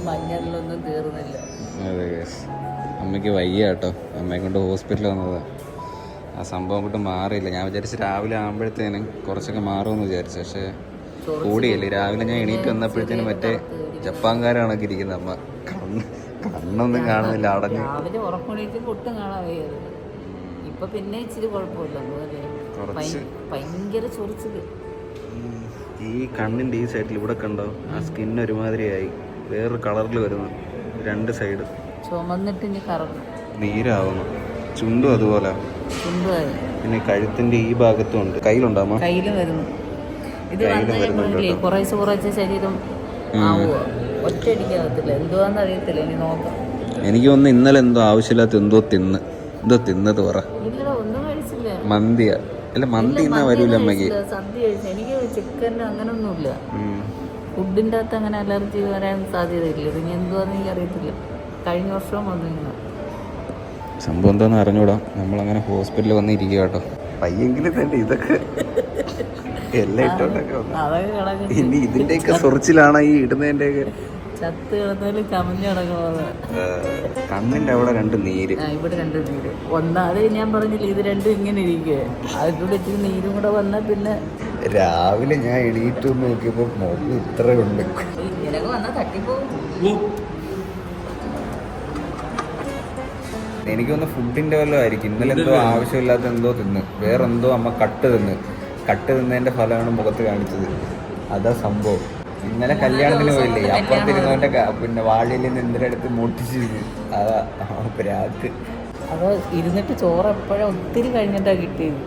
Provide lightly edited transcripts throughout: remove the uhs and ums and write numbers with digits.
മഞ്ഞളിലൊന്നും തീർന്നില്ല. അതെ, അമ്മയ്ക്ക് വയ്യ കേട്ടോ. അമ്മയെ കൊണ്ട് ഹോസ്പിറ്റലിൽ വന്നതാ. ആ സംഭവം കൊണ്ട് മാറിയില്ല. ഞാൻ വിചാരിച്ച് രാവിലെ ആകുമ്പോഴത്തേനും കുറച്ചൊക്കെ മാറുമെന്ന് വിചാരിച്ചു. പക്ഷേ കൂടിയില്ലേ. രാവിലെ ഞാൻ എണീറ്റ് വന്നപ്പോഴത്തേനും മറ്റേ ജപ്പാൻകാരാണൊക്കെ ഇരിക്കുന്നത്. അമ്മ കണ്ണൊന്നും കാണുന്നില്ല, അടഞ്ഞു. രാവിലെ ഉറക്കണീറ്റ് പൊട്ടും കാണാൻ വയ്യായിരുന്നു. ഇപ്പൊ പിന്നെ ഇച്ചിരി കുഴപ്പമില്ല. ഭയങ്കര ചൊറിച്ചില്. ഈ കണ്ണിന്റെ ഈ സൈഡിൽ ഇവിടെ കണ്ടോ, ആ സ്കിൻ ഒരുമാതിരിയായി വേറൊരു കളറിൽ വരുന്നു. രണ്ട് സൈഡ് ചുമന്നിട്ട് ഇനി കറങ്ങും, നീരാവുന്നു. ചുണ്ടും അതുപോലെ. പിന്നെ കഴുത്തിന്റെ ഈ ഭാഗത്തും ഉണ്ട്. കയ്യിലുണ്ടാമോ? കയ്യിലും വരുന്നു. ഇത് കുറേശ്ശെ ശരീരം ഒറ്റയടിക്കാകത്തില്ല. എന്തുവാന്ന് അറിയത്തില്ല. ഇനി നോക്കാം. എനിക്ക് തോന്നുന്നു ഇന്നലെ എന്തോ ആവശ്യമില്ലാത്ത എന്തോ തിന്നത് പറ. ഒന്നും കഴിച്ചില്ല. മന്തിയാ? അല്ല, മന്തി ഇന്നാ വരൂല അമ്മക്ക്. സദ്യ കഴിച്ചു. എനിക്ക് ചിക്കൻ അങ്ങനൊന്നുമില്ല. ഫുഡിൻ്റെ അകത്ത് അങ്ങനെ അലർജി വരാൻ സാധ്യതയില്ല. ഇനി എന്തുവാന്ന് എനിക്ക് അറിയത്തില്ല. കഴിഞ്ഞ വർഷവും വന്നിങ്ങനെ സംഭവം എന്താന്ന് അറിഞ്ഞൂടാ. നമ്മളങ്ങനെ ഹോസ്പിറ്റലിൽ വന്നിരിക്കുക കേട്ടോ. പയ്യെങ്കിലും തന്നെ ഇതൊക്കെ എല്ലാം ഇട്ടോണ്ടൊക്കെ ഇനി ഇതിന്റെയൊക്കെ സൊറിച്ചിലാണ് ഈ ഇടുന്നതിന്റെയൊക്കെ. ചത്ത് കിടന്നാലും ചമഞ്ഞടങ്ങുന്നത്. കണ്ണിന്റെ അവിടെ രണ്ട് നീര്, ഇവിടെ രണ്ട് നീര്. ഒന്നാതെ ഞാൻ പറഞ്ഞില്ല, ഇത് രണ്ടും ഇങ്ങനെ ഇരിക്കുക. അതിലൂടെ ഇച്ചിരി നീരും കൂടെ വന്നാൽ പിന്നെ രാവിലെ ഞാൻ എണീറ്റ് നോക്കിയപ്പോ മുഖം ഇത്രയുണ്ട്. ഇങ്ങനെയൊക്കെ വന്നാൽ തട്ടിപ്പോവും. എനിക്കൊന്ന് ഫുഡിന്റെ വല്ലതും ആയിരിക്കും. ഇന്നലെ എന്തോ ആവശ്യമില്ലാത്ത എന്തോ തിന്ന്, വേറെന്തോ അമ്മ കട്ട് തിന്നതിന്റെ ഫലമാണ് മുഖത്ത് കാണിച്ചത്. അതാ സംഭവം. ഇന്നലെ കല്യാണത്തിന് പോയില്ലേ, അപ്പുറത്തിരുന്നവന്റെ പിന്നെ വാഴയിൽ നിന്ന് എന്തിന്റെ അടുത്ത് മോട്ടിച്ച്. അതാ പ്രാക്ക്. അത് ഇരുന്നിട്ട് ചോറ് എപ്പോഴും ഒത്തിരി കഴിഞ്ഞിട്ടാ കിട്ടിയത്.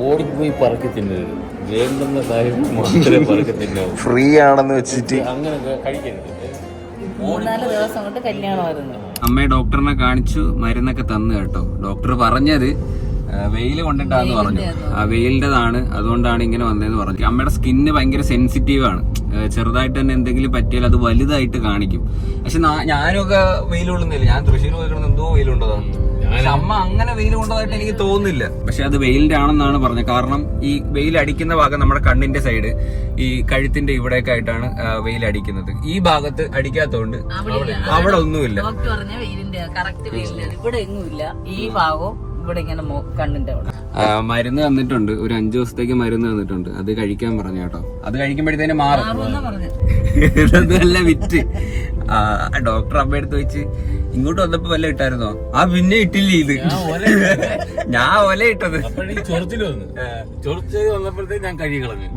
ഓടിപ്പോയി പറക്കി തിന്നരുത്. വേണ്ടുന്ന കാര്യം മാത്രമേ പറക്കി തിന്നാവൂ. ഫ്രീ ആണെന്ന് വെച്ചിട്ട് അങ്ങനെ കഴിക്കരുത്. 3-4 ദിവസം കൊണ്ട് കല്യാണമായിരുന്നു. അമ്മയെ ഡോക്ടറിനെ കാണിച്ചു, മരുന്നൊക്കെ തന്നു കേട്ടോ. ഡോക്ടർ പറഞ്ഞത് വെയിൽ കൊണ്ടിട്ടാന്ന് പറഞ്ഞു. ആ വെയിലിൻ്റെതാണ്, അതുകൊണ്ടാണ് ഇങ്ങനെ വന്നതെന്ന് പറഞ്ഞു. അമ്മയുടെ സ്കിന്ന് ഭയങ്കര സെൻസിറ്റീവ് ആണ്. ചെറുതായിട്ട് തന്നെ എന്തെങ്കിലും പറ്റിയാൽ അത് വലുതായിട്ട് കാണിക്കും. പക്ഷെ ഞാനൊക്കെ വെയിൽ കൊള്ളുന്നില്ല. ഞാൻ തൃശ്ശൂർ പോയി കിടന്ന് എന്തോ വെയിലുണ്ടതാണ്. പക്ഷെ അമ്മ അങ്ങനെ വെയിൽ കൊണ്ടതായിട്ട് എനിക്ക് തോന്നുന്നില്ല. പക്ഷെ അത് വെയിലിന്റെ ആണെന്നാണ് പറഞ്ഞത്. കാരണം ഈ വെയിൽ അടിക്കുന്ന ഭാഗം നമ്മുടെ കണ്ണിന്റെ സൈഡ്, ഈ കഴുത്തിന്റെ ഇവിടെയൊക്കെ ആയിട്ടാണ് വെയിൽ അടിക്കുന്നത്. ഈ ഭാഗത്ത് അടിക്കാത്തതുകൊണ്ട് അവിടെ ഒന്നുമില്ല. ഈ ഭാഗവും ഇവിടെ ഇങ്ങനെ കണ്ണിന്റെ അവിടെ മരുന്ന് തന്നിട്ടുണ്ട്. ഒരു 5 ദിവസത്തേക്ക് മരുന്ന് തന്നിട്ടുണ്ട്. അത് കഴിക്കാൻ പറഞ്ഞു കേട്ടോ. അത് കഴിക്കുമ്പോഴത്തേനും മാറും. ഇതൊന്നുമല്ല വിറ്റ്. ഡോക്ടർ അമ്മയെടുത്ത് വെച്ച് ഇങ്ങോട്ട് വന്നപ്പോ വല്ല ഇട്ടായിരുന്നോ? പിന്നെ ഇട്ടില്ല. ഇത് ഞാൻ ഒല ഇട്ടത് വന്നപ്പോഴത്തേക്ക് ഞാൻ കഴുകി കളഞ്ഞു.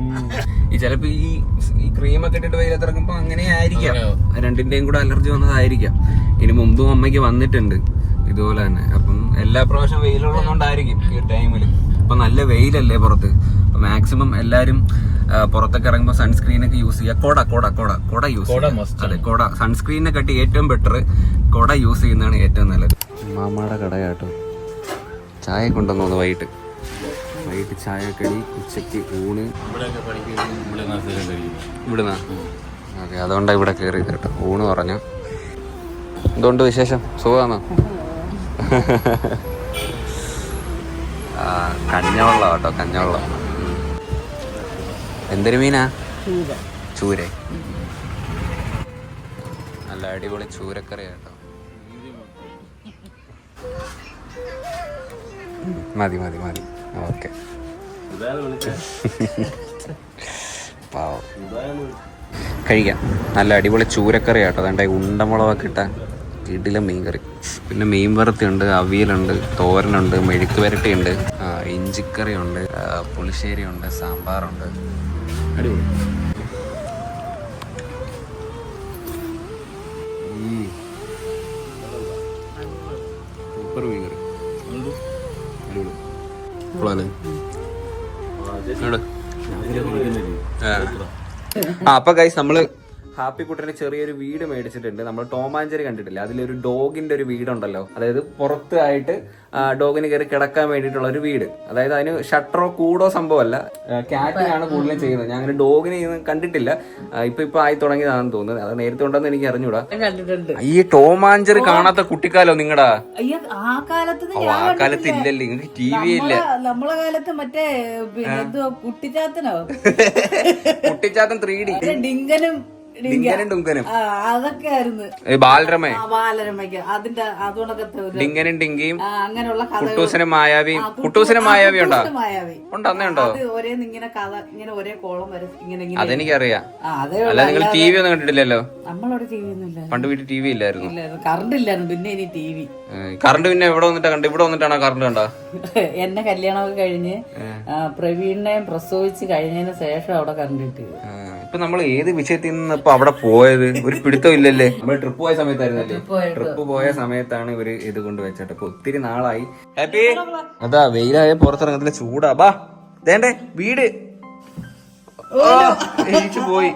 ഈ ചിലപ്പോ ഈ ക്രീമൊക്കെ ഇട്ടിട്ട് വെയിലത്തിറങ്ങുമ്പോ അങ്ങനെ ആയിരിക്കാം. രണ്ടിന്റെയും കൂടെ അലർജി വന്നതായിരിക്കാം. ഇനി മുമ്പും അമ്മയ്ക്ക് വന്നിട്ടുണ്ട് ഇതുപോലെ തന്നെ. അപ്പം എല്ലാ പ്രാവശ്യം വെയിലുള്ളതുകൊണ്ടായിരിക്കും ഈ ടൈമില്. ഇപ്പൊ നല്ല വെയിലല്ലേ പുറത്ത്. അപ്പൊ മാക്സിമം എല്ലാരും പുറത്തൊക്കെ ഇറങ്ങുമ്പോൾ സൺസ്ക്രീനൊക്കെ യൂസ് ചെയ്യുക. കൊട യൂസ് ചെയ്യുക. അതെ, കൊട. സൺസ്ക്രീനെ കട്ടി ഏറ്റവും ബെറ്റർ കൊട യൂസ് ചെയ്യുന്നതാണ് ഏറ്റവും നല്ലത്. മാമാടെ കടയാട്ടോ. ചായ കൊണ്ടുവന്നു വൈകിട്ട് ചായക്കടി, ഉച്ചയ്ക്ക് ഊണ്. ഇവിടുന്നാ? ഓക്കെ, അതുകൊണ്ടാണ് ഇവിടെ കയറിയത് കേട്ടോ. ഊണ് പറഞ്ഞു. എന്തുകൊണ്ട് വിശേഷം? സുഖമാണോ? കഞ്ഞവെള്ളം കേട്ടോ, കഞ്ഞവെള്ളം. എന്തൊരു മീനാ? ചൂര. നല്ല അടിപൊളി ചൂരക്കറി കേട്ടോ. മതി. ഓക്കെ. പാവം. കഴിക്കാം. നല്ല അടിപൊളി ചൂരക്കറി കേട്ടോ. അതാണ്ട് ഉണ്ടമുളകൊക്കെ ഇട്ട ഇടില മീൻകറി. പിന്നെ മീൻ വറുത്തിയുണ്ട്, അവിയലുണ്ട്, തോരനുണ്ട്, മെഴുക്ക് വരട്ടിയുണ്ട്, ഇഞ്ചിക്കറി ഉണ്ട്, പുളിശ്ശേരി ഉണ്ട്, സാമ്പാറുണ്ട്. അടിപൊളി. സൂപ്പർ മീൻകറി. അപ്പൊ ഗൈസ് നമ്മള് ഹാപ്പി കുട്ടന് ചെറിയൊരു വീട് മേടിച്ചിട്ടുണ്ട്. നമ്മൾ ടോമാഞ്ചേരി കണ്ടിട്ടില്ല, അതിലൊരു ഡോഗിന്റെ ഒരു വീടുണ്ടല്ലോ, അതായത് പുറത്ത് ആയിട്ട് ഡോഗിന് കയറി കിടക്കാൻ വേണ്ടിയിട്ടുള്ള ഒരു വീട്. അതായത് അതിന് ഷട്ടറോ കൂടോ സംഭവമല്ല, ക്യാറ്റിനാണ് കൂടുതലും ചെയ്യുന്നത്. ഞാൻ അങ്ങനെ ഡോഗിനെ കണ്ടിട്ടില്ല, ഇപ്പൊ ആയി തുടങ്ങിയതാണെന്ന് തോന്നുന്നത്. അത് നേരത്തെ ഉണ്ടെന്ന് എനിക്ക് അറിഞ്ഞൂടാ. ഈ ടോമാഞ്ചേരി കാണാത്ത കുട്ടിക്കാലോ നിങ്ങടാ? ആ കാലത്ത് ആ കാലത്ത് ഇല്ലല്ലോ, നിങ്ങൾക്ക് ടി വി ഇല്ല. നമ്മളെ കാലത്ത് മറ്റേ കുട്ടിച്ചാത്തനോ കുട്ടിച്ചാത്തൻ 3D, ഡിങ്കനും ഡുങ്കനും അതൊക്കെ ആയിരുന്നു. ബാലരമ, ബാലരമയ്ക്ക് അതിന്റെ അതുകൊണ്ടൊക്കെ ഡിങ്കനും ഡിങ്കിയും അങ്ങനെയുള്ള കുട്ടൂസനും മായാവിയും. കുട്ടൂസനും മായാവി ഉണ്ടോ? മായാവി ഉണ്ടോ? അന്നേ ഉണ്ടോ? ഒരേ ഇങ്ങനെ കഥ ഇങ്ങനെ ഒരേ കോളം വരെ ഇങ്ങനെ അതെനിക്കറിയാം. അല്ല, നിങ്ങൾ ടി വി ഒന്നും കണ്ടിട്ടില്ലല്ലോ? നമ്മളവിടെ ടി വി ഒന്നും ഇല്ല, പണ്ട് വീട്ടിൽ ടി വി ഇല്ലായിരുന്നു, കറണ്ട് ഇല്ലായിരുന്നു. പിന്നെ ഇനി ടി വി കറണ്ട് പിന്നെ എവിടെ വന്നിട്ടാ കണ്ടു? ഇവിടെ വന്നിട്ടാണോ കറണ്ട് കണ്ടോ? എന്നെ കല്യാണമൊക്കെ കഴിഞ്ഞ് പ്രവീണിനെയും പ്രസവിച്ച് കഴിഞ്ഞതിന് ശേഷം അവിടെ കറണ്ട് കിട്ടിയത്. ഇപ്പൊ നമ്മൾ ഏത് വിഷയത്തിൽ നിന്ന് ഇപ്പൊ അവിടെ പോയത് ഒരു പിടുത്തം ഇല്ലല്ലേ? നമ്മൾ ട്രിപ്പ് പോയ സമയത്തായിരുന്നല്ലേ? ട്രിപ്പ് പോയ സമയത്താണ് ഇവര് ഇത് കൊണ്ട് വെച്ചിട്ട്. ഇപ്പൊ ഒത്തിരി നാളായി. ഹാപ്പി അതാ വെയിലായ പുറത്തിറങ്ങത്തില്ല, ചൂടാ. ബാ ദേണ്ടേ വീട് പോയി.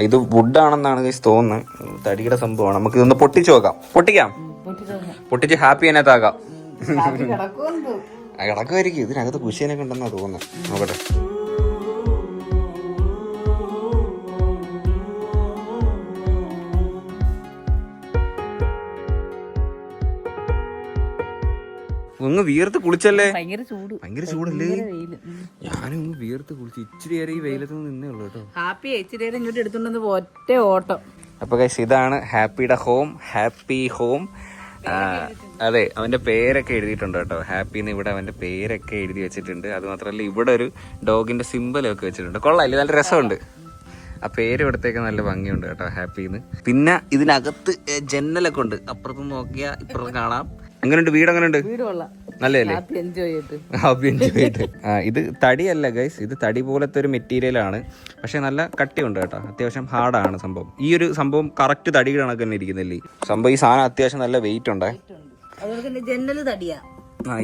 ഇത് വുഡാണെന്നാണ് തോന്നുന്നത്, തടിയുടെ സംഭവമാണ്. നമുക്ക് ഇതൊന്ന് പൊട്ടിച്ചു നോക്കാം. പൊട്ടിച്ച് ഹാപ്പി അതിനകത്താകാം. കിടക്കുമായിരിക്കും, ഇതിനകത്ത് കുശിയനൊക്കെ ഉണ്ടെന്നാ തോന്നുന്നത്. നോക്കട്ടെ. ഒന്ന് വീർത്ത് കുളിച്ചല്ലേ? ഭയങ്കര ചൂടല്ലേ? ഞാനും വീർത്ത് കുളിച്ച് ഇച്ചിരി നേരം ഈ വെയിലത്ത് നിന്നേ ഉള്ളു കേട്ടോ. ഹാപ്പി ഇച്ചിരി നേരം ഇങ്ങോട്ട് എടുത്തോണ്ട് ഒറ്റ ഓട്ടം. അപ്പൊ ഗൈസ്, ഇതാണ് ഹാപ്പിയുടെ ഹോം, ഹാപ്പി ഹോം. അതെ, അവന്റെ പേരൊക്കെ എഴുതിയിട്ടുണ്ട് കേട്ടോ. ഹാപ്പിന്ന് ഇവിടെ അവന്റെ പേരൊക്കെ എഴുതി വെച്ചിട്ടുണ്ട്. അത് മാത്രമല്ല, ഇവിടെ ഒരു ഡോഗിന്റെ സിമ്പലൊക്കെ വെച്ചിട്ടുണ്ട്. കൊള്ളാല്ലേ? നല്ല രസമുണ്ട്. ആ പേര് ഇവിടത്തേക്ക് നല്ല ഭംഗിയുണ്ട് കേട്ടോ, ഹാപ്പിന്ന്. പിന്നെ ഇതിനകത്ത് ജന്നലൊക്കെ ഉണ്ട്, അപ്പുറത്ത് നോക്കിയാൽ ഇപ്പുറത്ത് കാണാം. എങ്ങനെയുണ്ട് വീട്? എങ്ങനെയുണ്ട്? നല്ലതല്ലേ? ഹാപ്പി എൻജോയ് ചെയ്തിട്ട്. ഇത് തടിയല്ല ഗൈസ്, ഇത് തടി പോലത്തെ ഒരു മെറ്റീരിയൽ ആണ്. പക്ഷെ നല്ല കട്ടിയുണ്ട് കേട്ടോ, അത്യാവശ്യം ഹാർഡാണ് സംഭവം. ഈ ഒരു സംഭവം കറക്റ്റ് തടി കണക്ക് തന്നെ ഇരിക്കുന്നില്ലേ സംഭവം. ഈ സാധനം അത്യാവശ്യം നല്ല വെയിറ്റ് ഉണ്ട്.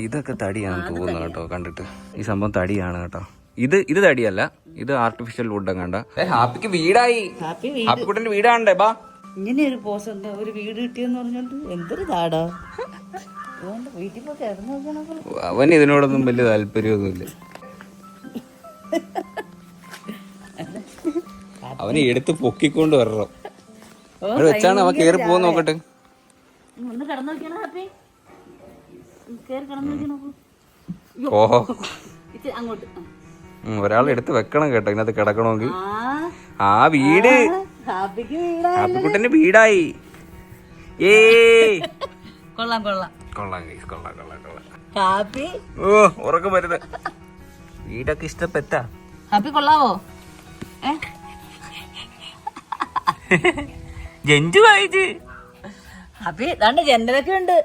ഇതൊക്കെ തടിയാണെന്ന് തോന്നുന്നു കേട്ടോ കണ്ടിട്ട്. ഈ സംഭവം തടിയാണ് കേട്ടോ. ഇത് തടിയല്ല, ഇത് ആർട്ടിഫിഷ്യൽ വുഡ് കണ്ട. ഹാപ്പിക്ക് വീടായി. ഹാപ്പിക്കുട്ടന്റെ വീടാണ്ടേ? ബാ. ഇങ്ങനെ ഒരു പോസ് ഒരു വീട് കിട്ടിയെന്ന് പറഞ്ഞോണ്ട് എന്തൊരു താടാ. വീട്ടിൽ പോയി കിടന്നു നോക്കണം. അവന് ഇതിനോടൊന്നും വലിയ താല്പര്യമൊന്നുമില്ല. അവനെ എടുത്ത് പൊക്കിക്കൊണ്ട് വരണം. അവിടെ വെച്ചാണ് അവൻ കേറി പോവാൻ നോക്കട്ടെ. ഓഹോ, ഒരാൾ എടുത്ത് വെക്കണം കേട്ടോ ഇതിനകത്ത് കിടക്കണമെങ്കിൽ. ആ വീട് ഹാപ്പിക്കുട്ടന്റെ വീടായി. കൊള്ളാം കൊള്ളാം കൊള്ളാം കൊള്ളാം കൊള്ളാം കൊള്ളാം. ഹാപ്പി ഓ, ഉറക്കം വരുന്നത്. വീടൊക്കെ ഇഷ്ടപ്പെട്ടാ? ഹാപ്പി കൊള്ളാവോ? ജഞ്ചു വായിച്ച് ഹാപ്പി ദാണ്ട് ജനലൊക്കെ ഉണ്ട്.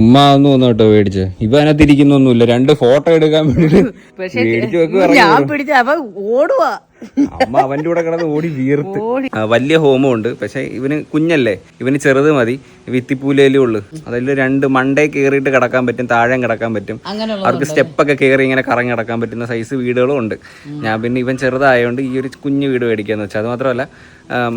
ഉമ്മ ഒന്ന് വന്നു കേട്ടോ മേടിച്ച്. ഇപ്പൊ അതിനകത്ത് ഇരിക്കുന്നൊന്നുമില്ല, 2 ഫോട്ടോ എടുക്കാൻ വേണ്ടിട്ട് മേടിച്ചു വെക്കുക. ഓടുവാ അമ്മ അവന്റെ കൂടെ കിടന്ന് ഓടി വീർത്ത്. വലിയ ഹോമം ഉണ്ട്, പക്ഷെ ഇവന് കുഞ്ഞല്ലേ, ഇവന് ചെറുത് മതി. വിത്തിപ്പൂലേലേ ഉള്ളു. അതിൽ 2 മണ്ടേ കയറിയിട്ട് കിടക്കാൻ പറ്റും, താഴെ കിടക്കാൻ പറ്റും. അവർക്ക് സ്റ്റെപ്പൊക്കെ കയറി ഇങ്ങനെ കറങ്ങി കിടക്കാൻ പറ്റുന്ന സൈസ് വീടുകളും ഉണ്ട്. ഞാൻ പിന്നെ ഇവൻ ചെറുതായതുകൊണ്ട് ഈ ഒരു കുഞ്ഞു വീട് മേടിക്കാന്ന് വെച്ചാൽ. അത് മാത്രമല്ല,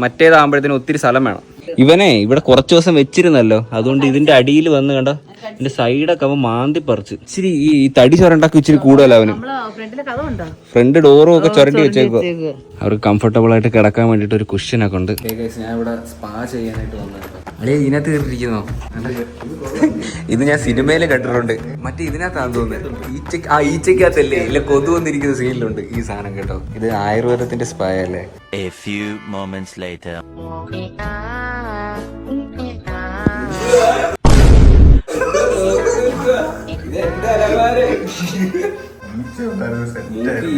മറ്റേതാകുമ്പോഴത്തേന് ഒത്തിരി സ്ഥലം വേണം. ഇവനെ ഇവിടെ കുറച്ച് ദിവസം വെച്ചിരുന്നല്ലോ, അതുകൊണ്ട് ഇതിന്റെ അടിയിൽ വന്ന് കണ്ട ഇതിന്റെ സൈഡൊക്കെ അവൻ മാന്തി പറിച്ച്. ഇച്ചിരി ഈ തടി ചുരണ്ടാക്കി ഇച്ചിരി കൂടുതൽ അവന്. ഫ്രണ്ട് ഡോറും ഒക്കെ ചുരണ്ടി വെച്ചേക്കോ. അവർക്ക് കംഫർട്ടബിൾ ആയിട്ട് കിടക്കാൻ വേണ്ടിട്ട് ഒരു കുഷ്യനൊക്കെ ഉണ്ട്. ഞാൻ ഇവിടെ സ്പാ ചെയ്യാനായിട്ട് വന്നത്. അളിയ ഇതിനകത്ത് കയറിയിരിക്കുന്നോ? ഇത് ഞാൻ സിനിമയിൽ കണ്ടിട്ടുണ്ട്. മറ്റേ ഇതിനകത്താന്ന് തോന്നുന്നത്. ഈച്ചക്കകത്തല്ലേ ഇല്ല കൊതു വന്നിരിക്കുന്ന സീനിലുണ്ട് ഈ സാധനം കേട്ടോ. ഇത് ആയുർവേദത്തിന്റെ സ്പാ അല്ലേ? A few moments later.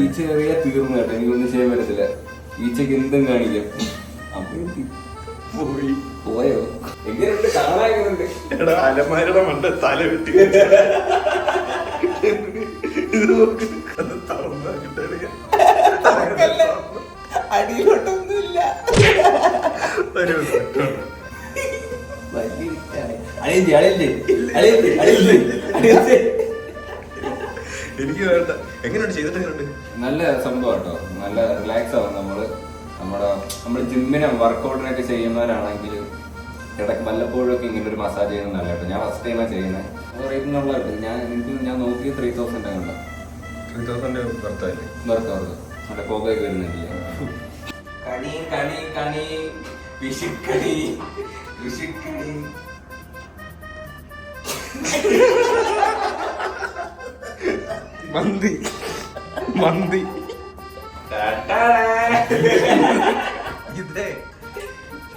ഈച്ച കയറിയാ തീർന്നു കേട്ടോ, എനിക്കൊന്നും ചെയ്യാൻ പറ്റത്തില്ല. ഈച്ചക്ക് എന്തും കാണിക്കാം. പോയോ? എങ്ങനെയുണ്ട്? കാണാനുണ്ട്. അലമാരയുടെ മണ്ട തല വെട്ടി അടിയിലോട്ടൊന്നുമില്ല. എനിക്ക് വേണ്ട. എങ്ങനെയുണ്ട് ചെയ്തിട്ട് എങ്ങനെയുണ്ട്? നല്ല സംഭവം കേട്ടോ, നല്ല റിലാക്സ് ആവും നമ്മൾ ജിമ്മിന് വർക്കൗട്ടിനൊക്കെ ചെയ്യുന്നവരാണെങ്കിൽ ഇടയ്ക്ക് വല്ലപ്പോഴും ഒക്കെ ഇങ്ങനെ ഒരു മസാജ് ചെയ്യുന്നത് നല്ല കേട്ടോ. ഞാൻ ഫസ്റ്റ് ടൈമാണ് ചെയ്യുന്നത്. റേറ്റിനുള്ള ഞാൻ നോക്കി 3000 കണ്ട 3000 വർത്തായില്ലേ? വർക്കാറ് നല്ല പോകയൊക്കെ വരുന്നില്ല. കണി കണി കണി വിഷുക്കണി വിഷുക്കണി. മന്തി മന്തി ഇതേ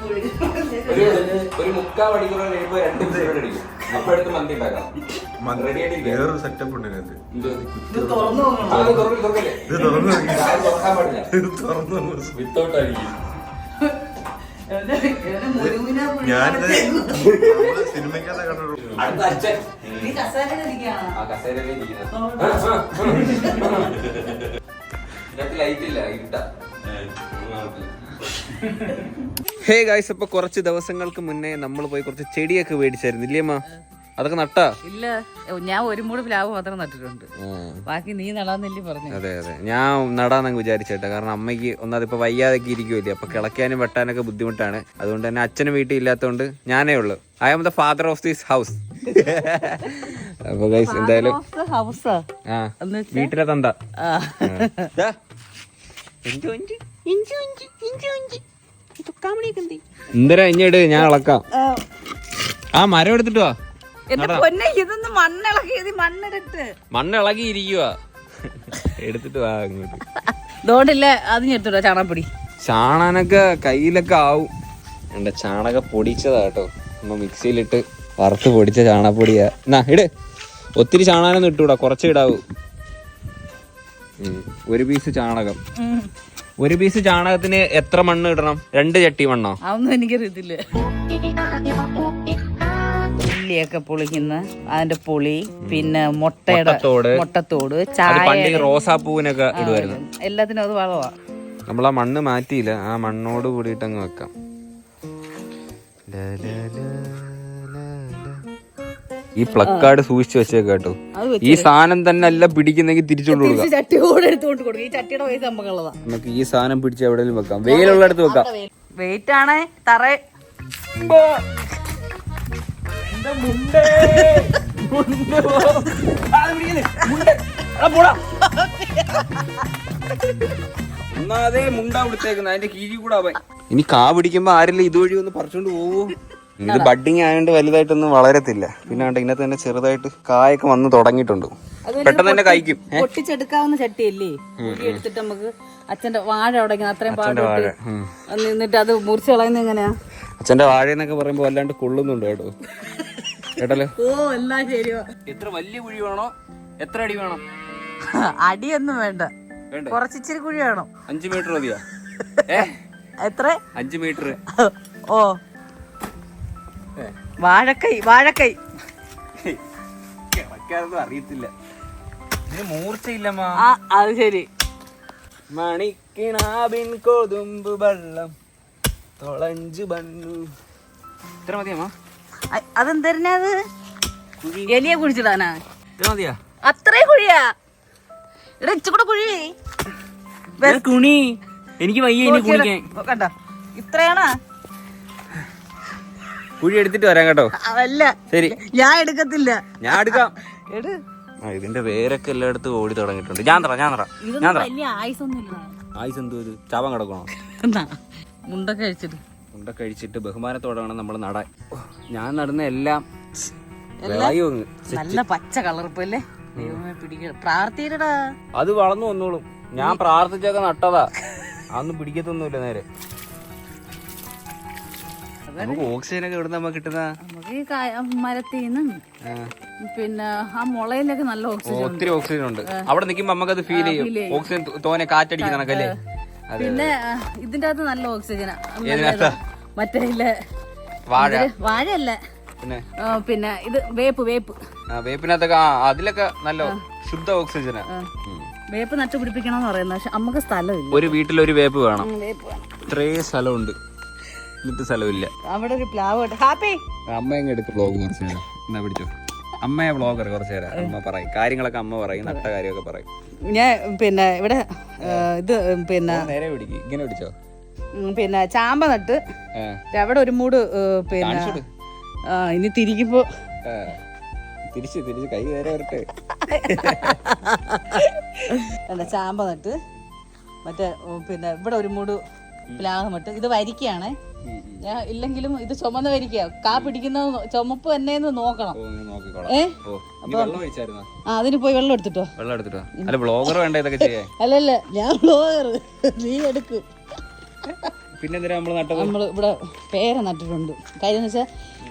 ഒരു 3/4 മണിക്കൂർ കഴിയുമ്പോൾ 2 എപ്പിസോഡ് അടിക്കും. അപ്പൊ എടുത്ത് മന്തി ഉണ്ടാക്കാം. റെഡി ആയിട്ടില്ല. വേറൊരു സെറ്റപ്പ് ഉണ്ട് ഇതിനകത്ത്. ഇത് തുറന്നു ഇത് തുറന്നു തുറക്കാൻ പാടില്ല. ഇത് തുറന്നു വിത്തൗട്ട് ആയിരിക്കും. ഞാനിത് സിനിമയ്ക്കകത്ത് കണ്ടു. അടുത്ത അച്ഛൻ ഈ കസേരയിലിരിക്കുകയാണോ? ആ കസേരയിലേ ഇരിക്കുന്നത്. ഇതിനകത്ത് ലൈറ്റ് ഇല്ല, ഇരുട്ടാ. ഹേ ഗായ്സ്, അപ്പൊ കുറച്ച് ദിവസങ്ങൾക്ക് മുന്നേ നമ്മൾ പോയി കുറച്ച് ചെടിയൊക്കെ മേടിച്ചായിരുന്നു ഇല്ലേ അമ്മ? അതൊക്കെ നട്ടാ? ഇല്ല, ഞാൻ ഒരു മൂട് പ്ലാവ് മാത്രം നട്ടിട്ടുണ്ട്. ബാക്കി നീ നടാന്നല്ലേ പറഞ്ഞു. അതെ അതെ, ഞാൻ നടാന്നങ്ങ് വിചാരിച്ചേട്ടാ. കാരണം അമ്മയ്ക്ക് ഒന്നതിപ്പോ വയ്യാതൊക്കെ ഇരിക്കുമല്ലേ, അപ്പൊ കിളയ്ക്കാനും വെട്ടാനൊക്കെ ബുദ്ധിമുട്ടാണ്. അതുകൊണ്ട് തന്നെ അച്ഛനും വീട്ടിൽ ഇല്ലാത്തതുകൊണ്ട് ഞാനേ ഉള്ളു. I am the father of this house. അപ്പൊ ഗൈസ് എന്തായാലും ആ വീട്ടിലെ തന്ത. എന്തരാ ഇഞ്ഞിട്, ഞാൻ ഇളക്കാം. ആ മരം എടുത്തിട്ട് വാ. ഇതൊന്ന് മണ്ണിളക്കി മണ്ണ് ഇളകി ഇരിക്കുക. എടുത്തിട്ട് വാ അങ്ങോട്ട്. ദോണ്ടില്ല അത് ഞെടുത്തിട്ടോ ചാണകപ്പൊടി. ചാണാനൊക്കെ കയ്യിലൊക്കെ ആവും. എന്റെ ചാണക പൊടിച്ചതാ കേട്ടോ. നമ്മ മിക്സിയിലിട്ട് വറുത്ത് പൊടിച്ച ചാണകപ്പൊടിയാ. എന്നാ ഇട്. ഒത്തിരി ചാണാനൊന്നും ഇട്ടൂടാ, കുറച്ച് ഇടാവൂ. 1 പീസ് ചാണകം. 1 പീസ് ചാണകത്തിന് എത്ര മണ്ണ് ഇടണം? 2 ചട്ടി മണ്ണോ? അതൊന്നും എനിക്കറിയത്തില്ല. ഉള്ളിയൊക്കെ പൊളിക്കുന്ന അതിന്റെ പൊളി, പിന്നെ മുട്ടത്തോട്, ചായ, റോസാപ്പൂവിനൊക്കെ ഇടുവായിരുന്നു. എല്ലാത്തിനും അത് വളവാ. നമ്മളാ മണ്ണ് മാറ്റിയില്ല, ആ മണ്ണോട് കൂടിയിട്ട് അങ്ങ് വെക്കാം. ഈ പ്ലക്കാർഡ് സൂക്ഷിച്ചു വെച്ചേക്ക് കേട്ടോ. ഈ സാധനം തന്നെ അല്ല പിടിക്കുന്നെങ്കിൽ തിരിച്ചോണ്ട് കൊടുക്കാം. ചട്ടിയോടെ എടുത്തോണ്ട് കൊടുക്കും. ഈ ചട്ടിയുടെ പൈസ നമുക്കുള്ളതാ. നമുക്ക് ഈ സാധനം പിടിച്ച് എവിടെയെങ്കിലും വെക്കാം, വെയിലുള്ള അടുത്ത് വെക്കാം. വെയിറ്റ് ആണ് തറ. ഇനി കാ പിടിക്കുമ്പോ ആരെങ്കിലും ഇതുവഴി ഒന്ന് പറിച്ചോണ്ട് പോവോ? ഇത് ബഡിങ് ആയതുകൊണ്ട് വലുതായിട്ടൊന്നും വളരത്തില്ല. പിന്നെ ഇതിനകത്ത് തന്നെ ചെറുതായിട്ട് കായൊക്കെ വന്ന് തുടങ്ങിയിട്ടുണ്ട്. പെട്ടെന്ന് തന്നെ കഴിക്കും. പൊട്ടിച്ചെടുക്കാവുന്ന ചട്ടിയല്ലേ, എടുത്തിട്ട് നമുക്ക് അച്ഛന്റെ വാഴ അവിടെ അത്രയും പാടിട്ട് നിന്നിട്ട് അത് മുറിച്ച് കളയുന്ന എങ്ങനെയാ? അച്ഛന്റെ വാഴ എന്നൊക്കെ പറയുമ്പോ വല്ലാണ്ട് കൊള്ളുന്നുണ്ട് കേട്ടോ. കേട്ടല്ലോ. ഓ എല്ലാം ശരിയോ. എത്ര വലിയ കുഴി വേണോ? എത്ര അടി വേണം? അടിയൊന്നും വേണ്ട, കുറച്ചിച്ചിരി കുഴി വേണം. 5 മീറ്റർ മതിയാ? എത്ര? 5 മീറ്റർ. ഓ വാഴക്കൈ കിളക്കാനൊന്നും അറിയത്തില്ല, ഇതിന് മൂർച്ചയില്ലമ്മ. അത് ശരി. മണിക്കിണാവിൻ കൊതുമ്പ് വെള്ളം തൊളഞ്ചു ബണ്ണു. ഇത്ര മതിയമ്മ? അതെന്തരത്? എലിയെ കുഴിച്ചിടാനാ? ഇത്ര മതിയാ? അത്രേ കുഴിയാ? ഇവിടെ ഇച്ചിക്കൂടെ കുഴി. കുണി എനിക്ക് വയ്യ ഇനി കുണിക്കാൻ. കണ്ടോ ഇത്രയാണോ? കുഴി എടുത്തിട്ട് വരാം കേട്ടോ. അതല്ല, ശരി ഞാൻ എടുക്കത്തില്ല. ഞാൻ എടുക്കാം. എട്. ഇതിന്റെ വേരൊക്കെ എല്ലായിടത്തും ഓടി തുടങ്ങിയിട്ടുണ്ട്. ഞാൻ വലിയ ആയുസൊന്നുമില്ല. ആയുസ് എന്തോ ഇത് ചാവാൻ കിടക്കണോ? മുണ്ടൊക്കെ കഴിച്ചിട്ട് മുണ്ടൊക്കെ കഴിച്ചിട്ട് ബഹുമാനത്തോടെ വേണം നമ്മൾ നടാൻ. ഞാൻ നടുന്ന എല്ലാം നല്ല പച്ച കളർപ്പല്ലേ. പ്രാർത്ഥിക്കടാ, അത് വളർന്നു വന്നോളും. ഞാൻ പ്രാർത്ഥിച്ചൊക്കെ നട്ടതാ, അതൊന്നും പിടിക്കത്തൊന്നുമില്ല നേരെ. നമുക്ക് ഓക്സിജൻ ഒക്കെ എവിടെ നമുക്ക് കിട്ടുന്ന? നമുക്ക് മരത്തിന്നും പിന്നെ ആ മുളയിലൊക്കെ നല്ല ഓക്സിജൻ, ഒത്തിരി ഓക്സിജൻ ഉണ്ട്. അവിടെ നിൽക്കുമ്പോ നമുക്കത് ഫീൽ ചെയ്യും. ഓക്സിജൻ തോനെ കാറ്റടിക്കുന്ന കണക്കല്ലേ. പിന്നെ ഇതിന്റെ അകത്ത് നല്ല ഓക്സിജനാ. മറ്റേ വാഴയല്ല, പിന്നെ ഇത് വേപ്പിനകത്തൊക്കെ അതിലൊക്കെ നല്ല ശുദ്ധ ഓക്സിജനാ. വേപ്പ് നട്ടുപിടിപ്പിക്കണമെന്ന് പറയുന്നത്, പക്ഷെ നമുക്ക് സ്ഥലമില്ല. ഒരു വീട്ടിൽ ഒരു വേപ്പ് വേണം. ഇത്രയും സ്ഥലമുണ്ട്. എന്നിട്ട് സ്ഥലമില്ല. അവിടെ ഒരു പ്ലാവ് ഹാപ്പി. അമ്മ എങ്ങ് എടുക്കും വ്ളോഗ് കുറച്ച് നേരം. എന്നാ പിടിച്ചോ. അമ്മയെ വ്ളോഗർ കുറച്ച് നേരം. അമ്മ പറയും കാര്യങ്ങളൊക്കെ, അമ്മ പറയും, നട്ട കാര്യമൊക്കെ പറയും. ഞാൻ പിന്നെ ഇവിടെ ഇത് പിന്നെ നേരെ പിടിക്കും. ഇങ്ങനെ പിടിച്ചോ. പിന്നെ ചാമ്പ നട്ട് അവിടെ ഒരു മൂട് പിന്നെ ഇനി തിരിക്കുമ്പോ തിരിച്ച് കൈ നേരെ വരട്ടെ. എന്താ ചാമ്പ നട്ട് മറ്റേ പിന്നെ ഇവിടെ ഒരു മൂട് പ്ലാവ് നട്ട്. ഇത് വരിക്കയാണേ. ഞാൻ ഇല്ലെങ്കിലും ഇത് ചുമന്ന് വരിക്കുക. കാ പിടിക്കുന്ന ചുമപ്പ് തന്നെയെന്ന് നോക്കണം. അതിന് പോയി വെള്ളം എടുത്തിട്ടോ. അല്ല വ്ളോഗർ വേണ്ട ഇതൊക്കെ ചെയ്യാൻ. അല്ലല്ല ഞാൻ വ്ളോഗർ, നീ എടുക്കും. പിന്നെ നമ്മള് ഇവിടെ പേര നട്ടിട്ടുണ്ട്. കാര്യം എന്ന് വെച്ചാൽ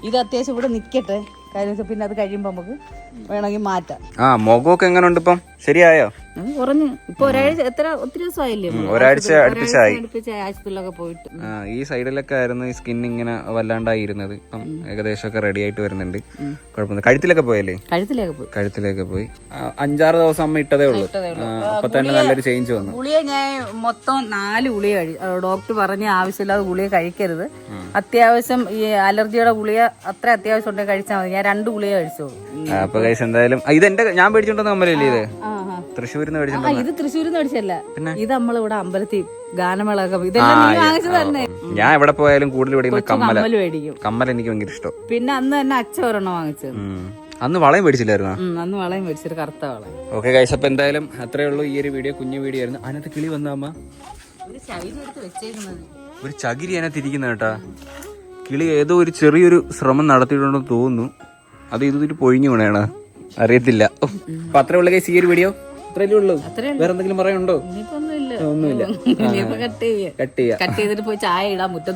ഇത് അത്യാവശ്യം ഇവിടെ നിക്കട്ടെ. കാര്യം വെച്ചാൽ പിന്നെ അത് കഴിയുമ്പോ നമുക്ക് വേണമെങ്കിൽ മാറ്റാം. മുഖമൊക്കെ എങ്ങനെ ഉണ്ട് ഇപ്പം? ശരിയായോ? കുറഞ്ഞു. ഇപ്പൊ ഒരാഴ്ച ഒത്തിരി ദിവസമായില്ലേ? ഒരാഴ്ച അടുപ്പിച്ചായി. ആശുപത്രിയിലൊക്കെ പോയിട്ട്. ഈ സൈഡിലൊക്കെ ആയിരുന്നു ഈ സ്കിൻ ഇങ്ങനെ വല്ലാണ്ടായിരുന്നത്. ഇപ്പം ഏകദേശം ഒക്കെ റെഡി ആയിട്ട് വരുന്നുണ്ട്. കുഴപ്പമില്ല. കഴുത്തിലൊക്കെ പോയല്ലേ? കഴുത്തിലേക്ക് പോയി. 5-6 ദിവസം അമ്മ ഇട്ടതേ ഉള്ളൂ. അപ്പൊ തന്നെ നല്ലൊരു ചേഞ്ച് വന്നു. ഗുളിക ഞാൻ മൊത്തം 4 ഗുളിക ഡോക്ടർ പറഞ്ഞ ആവശ്യമില്ലാതെ ഗുളിക കഴിക്കരുത്. അത്യാവശ്യം ഈ അലർജിയുടെ ഗുളിക അത്ര അത്യാവശ്യം ഉണ്ടെങ്കിൽ കഴിച്ചാൽ മതി. ഞാൻ 2 ഗുളിക കഴിച്ചോളൂ. അപ്പൊ കൈസ് എന്തായാലും ഇതെന്റെ ഞാൻ മേടിച്ചോണ്ടെന്ന് കമ്മലല്ലേ ഇത്? തൃശ്ശൂരിന്ന് മേടിച്ചോ? ഇത് തൃശ്ശൂരിന്ന് മേടിച്ചല്ല. ഇത് നമ്മളിവിടെ അമ്പലത്തിൽ ഗാനമേളൊക്കെ ഇതെല്ലാം നീ വാങ്ങിച്ചത് തന്നെ. ഞാൻ എവിടെ പോയാലും കൂടുതൽ മേടിക്കുന്ന കമ്മൽ മേടിക്കും. കമ്മൽ എനിക്ക് ഭയങ്കര ഇഷ്ടം. പിന്നെ അന്ന് തന്നെ അച്ഛൻ ഒരെണ്ണം വാങ്ങിച്ചത്. അന്ന് വളയും മേടിച്ചില്ലായിരുന്നു? അന്ന് വളയും മേടിച്ചൊരു കറുത്ത വളയും. ഓക്കെ ഗൈസ്, അപ്പൊ എന്തായാലും അത്രേ ഉള്ളൂ ഈ ഒരു വീഡിയോ. കുഞ്ഞു വീഡിയോ ആയിരുന്നു. അതിനകത്ത് കിളി വന്ന അമ്മ ഒരു ചകിരി അതിനകത്ത് ഇരിക്കുന്ന കേട്ടാ. കിളി ഏതോ ഒരു ചെറിയൊരു ശ്രമം നടത്തിയിട്ടുണ്ടെന്ന് തോന്നുന്നു. അത് ഇതൊരു പൊഴിഞ്ഞു വീണാണ്, അറിയത്തില്ല. അപ്പൊ അത്രേ ഉള്ളു ഗൈസ് ഈ ഒരു വീഡിയോ. അത്രയല്ലേ ഉള്ളൂ. വേറെ എന്തെങ്കിലും പറയാനുണ്ടോ? ഒന്നുമില്ല. കട്ട് ചെയ്തിട്ട് പോയി ചായ ഇടാം. മുറ്റം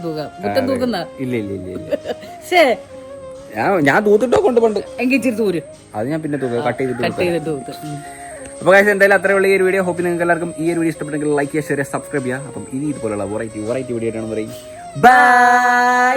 തൂക്കുന്ന ഇല്ല. ഞാൻ തൂത്തിട്ടോ കൊണ്ടുപോണ്ട് എങ്കിൽ ഇച്ചിരി തൂര്. അത് ഞാൻ പിന്നെ കട്ട് ചെയ്തിട്ട് തൂത്ത്. അപ്പൊ ഗൈസ് എന്തായാലും അത്രേ ഉള്ള ഈ ഒരു വീഡിയോ. ഹോപ്പ് നിങ്ങൾക്ക് എല്ലാവർക്കും ഈ ഒരു വീഡിയോ ഇഷ്ടപ്പെട്ടെങ്കിൽ ലൈക്ക് ചെയ്യുക, ഷെയർ ചെയ്യുക, സബ്സ്ക്രൈബ് ചെയ്യുക. അപ്പം ഇനി ഇതുപോലുള്ള വെറൈറ്റി വീഡിയോ ആയിട്ടാണ് പറയും. ബൈ.